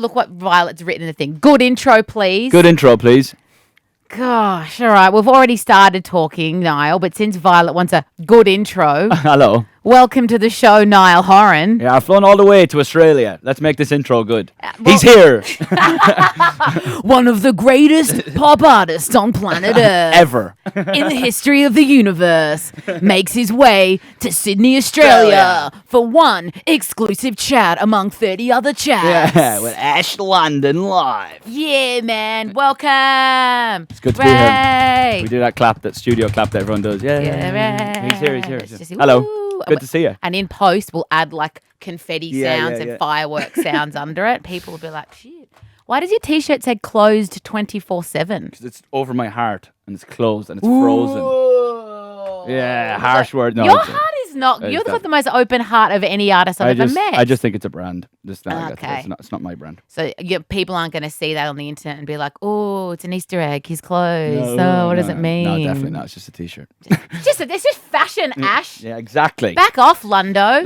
look what Violet's written in the thing. Good intro, please. Good intro, please. Gosh, all right. We've already started talking, Niall, but since Violet wants a good intro, Hello. welcome to the show, Niall Horan. Yeah, I've flown all the way to Australia. Let's make this intro good. He's here. One of the greatest pop artists on planet Earth. Ever. In the history of the universe, makes his way to Sydney, Australia for one exclusive chat among 30 other chats. Yeah, with Ash London live. Yeah, man. Welcome. It's good to be here. We do that clap, that studio clap that everyone does. Yeah. Yeah, He's here. It's just, Hello. woo. Good to see you. And in post, we'll add like confetti sounds and yeah. fireworks sounds under it. People will be like, shit. Why does your T-shirt say closed 24/7? Because it's over my heart and it's closed and it's frozen. Yeah, harsh word. No, Your heart is not. You've got that. the most open heart of any artist I've ever met. I just think it's a brand. Just not Okay. it's not my brand. So people aren't going to see that on the internet and be like, "Oh, it's an Easter egg. He's closed. So what does it mean?" No, definitely not. It's just a T-shirt. It's just fashion, Ash. Yeah, exactly. Back off, Lundo.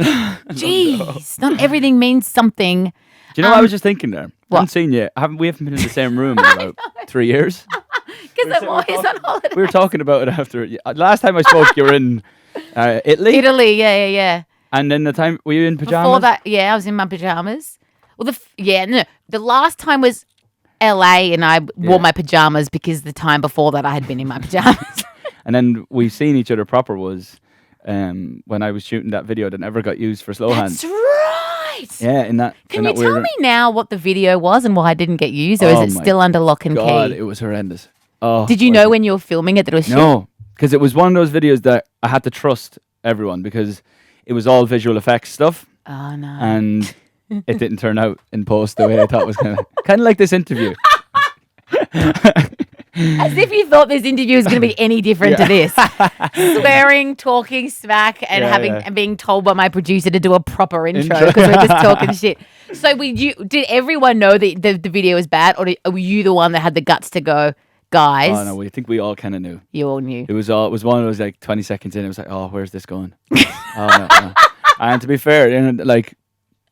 Jeez, not everything means something. Do you know what I was just thinking there? What? I haven't seen you. We haven't been in the same room in about 3 years. Because I'm always on holiday. We were talking about it after. Last time I spoke, you were in Italy. Italy, yeah. And then the time, were you in pajamas? Before that, yeah, I was in my pajamas. Well, the last time was LA, and I wore my pajamas because the time before that I had been in my pajamas. And then we seen each other proper was when I was shooting that video that never got used for slow That's hands. right. Yeah, in that. Can in you that tell weird- me now what the video was and why I didn't get used, or Oh is it my still under lock and God, key? it was horrendous. Oh, Did you know when you were filming it that it was shit? No, because it was one of those videos that I had to trust everyone because it was all visual effects stuff. Oh, no. And it didn't turn out in post the way I thought it was going to. Kind of like this interview. As if you thought this interview was going to be any different to this. Swearing, talking smack, and and being told by my producer to do a proper intro because we're just talking shit. So did everyone know that the video was bad, or were you the one that had the guts to go, guys? Oh no, I think we all kind of knew. You all knew. It was one of those like 20 seconds in. It was like, oh, where's this going? Oh no. And to be fair,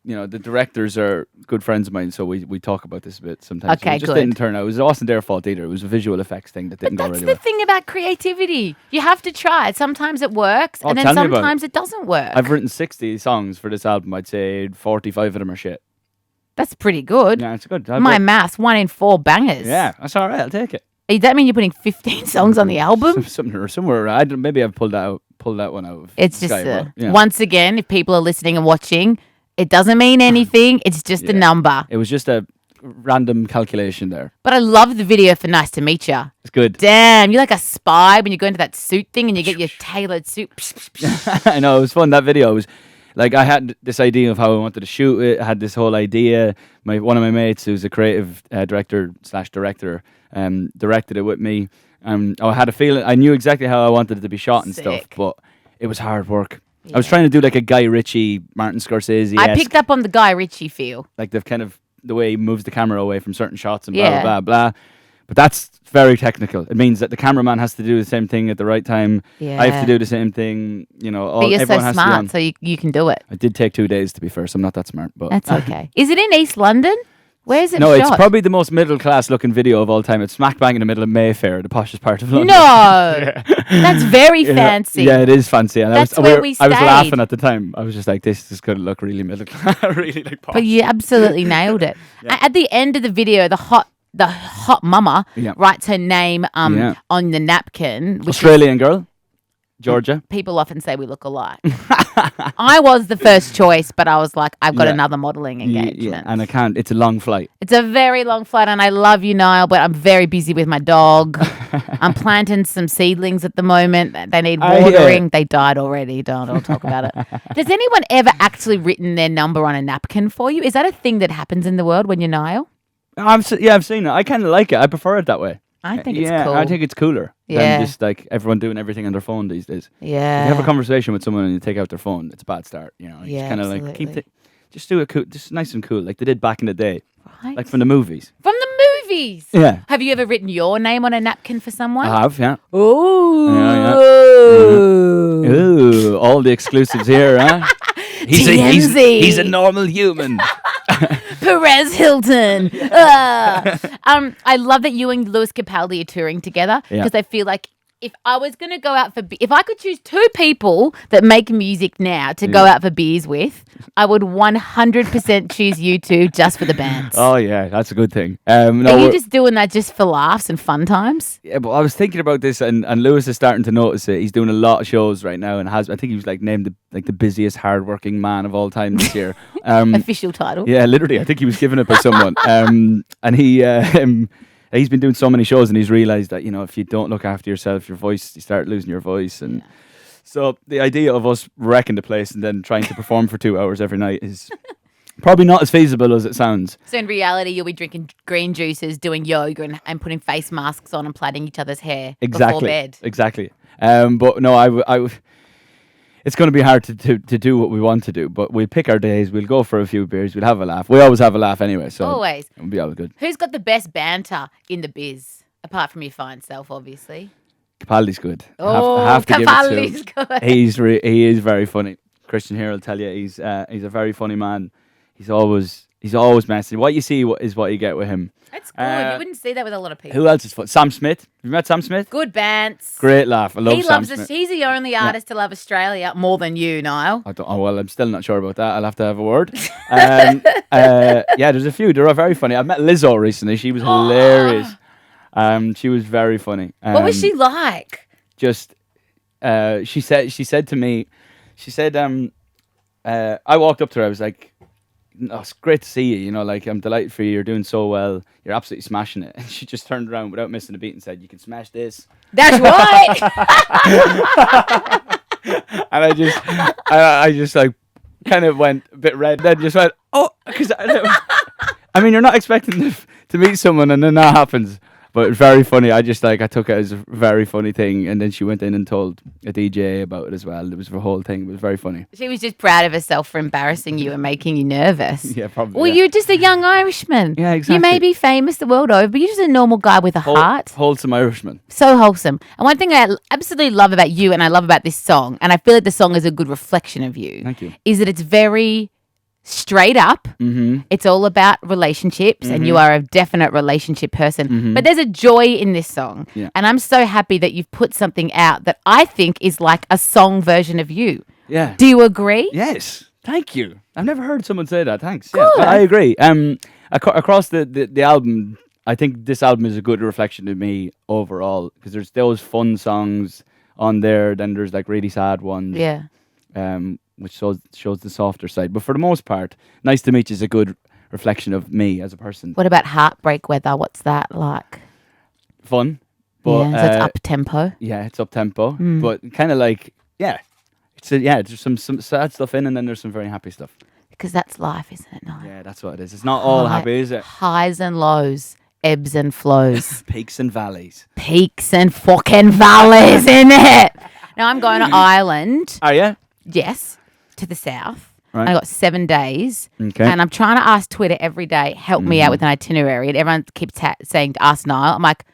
the directors are good friends of mine, so we talk about this a bit sometimes. Okay, so it just good. didn't turn out. It wasn't their fault either. It was a visual effects thing that didn't go That's really the well. thing about creativity. You have to try it. Sometimes it works, Oh, and then tell me about sometimes it doesn't work. I've written 60 songs for this album. I'd say 45 of them are shit. That's pretty good. Yeah, it's good. My maths, 1 in 4 bangers. Yeah, that's all right. I'll take it. Does that mean you're putting 15 songs on the album? Somewhere. Maybe I've pulled that one out. Of It's the just, sky, but, yeah. once again, if people are listening and watching, it doesn't mean anything. It's just a number. It was just a random calculation there. But I love the video for Nice to Meet Ya. It's good. Damn, you're like a spy when you go into that suit thing and you get your tailored suit. I know, it was fun. That video was like, I had this idea of how I wanted to shoot it. I had this whole idea. One of my mates, who's a creative director/director, directed it with me. I had a feeling, I knew exactly how I wanted it to be shot and stuff, Sick. but it was hard work. I was trying to do like a Guy Ritchie, Martin Scorsese. I picked up on the Guy Ritchie feel. Like the way he moves the camera away from certain shots and Yeah. blah, blah, blah. But that's very technical. It means that the cameraman has to do the same thing at the right time. Yeah. I have to do the same thing. But you're so everyone has to be on. smart, so you can do it. I did take 2 days to be fair, so I'm not that smart. But That's okay. Is it in East London? Where is it no, shot? it's probably the most middle class looking video of all time. It's smack bang in the middle of Mayfair, the poshest part of London. No, that's very fancy. Yeah, it is fancy. And That's where we I was stayed. laughing at the time. I was just like, this is going to look really middle class, really like posh. But you absolutely nailed it. At the end of the video, the hot mama writes her name on the napkin. Which Australian girl, Georgia. people often say we look alike. I was the first choice, but I was like, I've got another modelling engagement. Yeah, and I can't. It's a long flight. It's a very long flight, and I love you, Niall, but I'm very busy with my dog. I'm planting some seedlings at the moment. They need watering. They died already. I'll talk about it. Has anyone ever actually written their number on a napkin for you? Is that a thing that happens in the world when you're Niall? I've seen it. I kind of like it. I prefer it that way. I think it's cool. I think it's cooler Yeah. than just like everyone doing everything on their phone these days. Yeah. If you have a conversation with someone and you take out their phone, it's a bad start. You know, you Yeah, just kind of like absolutely. just do it cool, just nice and cool, like they did back in the day, Right. like from the movies. From the movies. Yeah, Have you ever written your name on a napkin for someone? I have. Yeah. Ooh. Yeah, Ooh, all the exclusives here, huh? TMZ. He's a normal human. Perez Hilton. I love that you and Lewis Capaldi are touring together because I feel like if I was going to go out if I could choose two people that make music now to go out for beers with, I would 100% choose you two just for the bands. Oh, yeah, that's a good thing. Are you just doing that just for laughs and fun times? Yeah, but I was thinking about this, and Lewis is starting to notice it. He's doing a lot of shows right now, and I think he was like named the busiest, hardworking man of all time this year. Official title. Yeah, literally. I think he was given it by someone. And he's been doing so many shows, and he's realised that, if you don't look after yourself, you start losing your voice. And so the idea of us wrecking the place and then trying to perform for 2 hours every night is probably not as feasible as it sounds. So in reality, you'll be drinking green juices, doing yoga and putting face masks on and plaiting each other's hair before bed. Exactly. But no, it's going to be hard to do what we want to do, but we'll pick our days. We'll go for a few beers. We'll have a laugh. We always have a laugh anyway, so always. It'll be all good. Who's got the best banter in the biz, apart from your fine self, obviously? Capaldi's good. Oh, I have to Capaldi's give it to good. He is very funny. Christian here will tell you he's a very funny man. He's always messy. What you see is what you get with him. That's good. You wouldn't see that with a lot of people. Who else is fun? Sam Smith. Have you met Sam Smith? Good bands. Great laugh. I love Sam Smith. He's the only artist to love Australia more than you, Niall. I'm still not sure about that. I'll have to have a word. Yeah, there's a few. They're very funny. I met Lizzo recently. She was hilarious. She was very funny. What was she like? Just, she said to me, I walked up to her. I was like, "Oh, it's great to see you. I'm delighted for you. You're doing so well. You're absolutely smashing it." And she just turned around without missing a beat and said, "You can smash this." That's right. And I just like kind of went a bit red. Then just went, "Oh," because I mean, you're not expecting to meet someone and then that happens. But very funny. I took it as a very funny thing. And then she went in and told a DJ about it as well. It was the whole thing. It was very funny. She was just proud of herself for embarrassing you and making you nervous. Yeah, probably. Well, you're just a young Irishman. Yeah, exactly. You may be famous the world over, but you're just a normal guy with a heart. Wholesome Irishman. So wholesome. And one thing I absolutely love about you and I love about this song, and I feel like the song is a good reflection of you. Thank you. Is that it's very straight up. Mm-hmm. It's all about relationships, and you are a definite relationship person. Mm-hmm. But there's a joy in this song. Yeah. And I'm so happy that you've put something out that I think is like a song version of you. Yeah. Do you agree? Yes. Thank you. I've never heard someone say that. Thanks. Good. Yeah, I agree. Across the album, I think this album is a good reflection of me overall, because there's those fun songs on there, then there's like really sad ones. Yeah. Which shows the softer side. But for the most part, Nice to Meet You is a good reflection of me as a person. What about Heartbreak Weather? What's that like? Fun. But, so it's up-tempo. Yeah, it's up-tempo. But kind of like, there's some sad stuff in, and then there's some very happy stuff. Because that's life, isn't it, Niall? Yeah, that's what it is. It's not all happy, is it? Highs and lows, ebbs and flows. Peaks and valleys. Peaks and fucking valleys, isn't it? Now I'm going to Ireland. Are you? Yes, to the south. Right. I got 7 days. Okay. And I'm trying to ask Twitter every day, help me out with an itinerary. And everyone keeps saying to ask Niall. I'm like,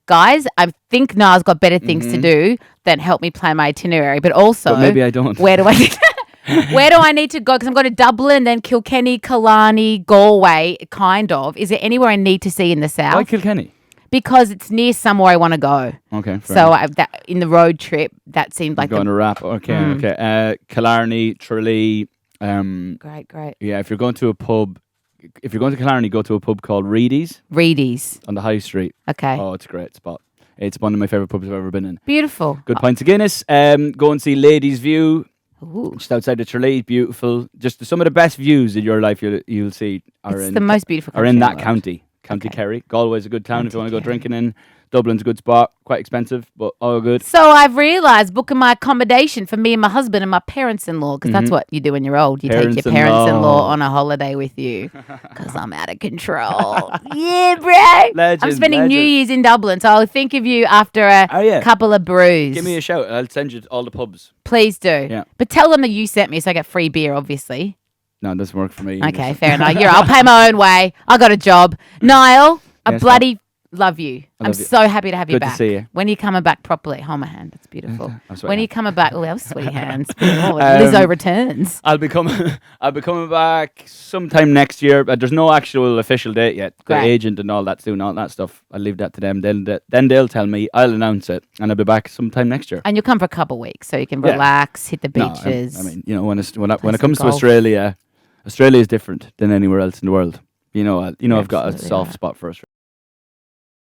guys, I think Niall's got better things to do than help me plan my itinerary. But also, but maybe I don't. Where do I need to go? Because I'm going to Dublin, then Kilkenny, Killarney, Galway, kind of. Is there anywhere I need to see in the south? Why Kilkenny? Because it's near somewhere I want to go. Okay. So in the road trip, that seemed like going to wrap. Okay. Okay. Killarney, Tralee. Great. Yeah, if you're going to Killarney, go to a pub called Reedy's on the High Street. Okay. Oh, it's a great spot. It's one of my favourite pubs I've ever been in. Beautiful. Good pints of Guinness. Go and see Ladies View. Ooh. Just outside of Tralee. Beautiful. Just some of the best views in your life you'll see it's the most beautiful are in that world. county. County Kerry. Galway's a good town if you want to go drinking in. Dublin's a good spot. Quite expensive, but all good. So I've realised booking my accommodation for me and my husband and my parents-in-law, because that's what you do when you're old. You take your parents-in-law on a holiday with you, because I'm out of control. Yeah, bro. I'm spending New Year's in Dublin, so I'll think of you after a couple of brews. Give me a shout. I'll send you all the pubs. Please do. Yeah. But tell them that you sent me so I get free beer, obviously. No, it doesn't work for me. Okay, fair enough. I'll pay my own way. I got a job. Niall, a bloody Love you. I'm love you. so happy to have you Good to back. see you. When you coming back properly, hold my hand. It's beautiful. When you coming back, I have sweaty hands. Oh, Lizzo returns. I'll be coming back sometime next year, but there's no actual official date yet. The agent and all that's doing all that stuff. I'll leave that to them. Then they'll tell me. I'll announce it, and I'll be back sometime next year. And you'll come for a couple of weeks, so you can relax, hit the beaches. No, I mean, when it comes to Australia is different than anywhere else in the world. I've got a soft spot for Australia.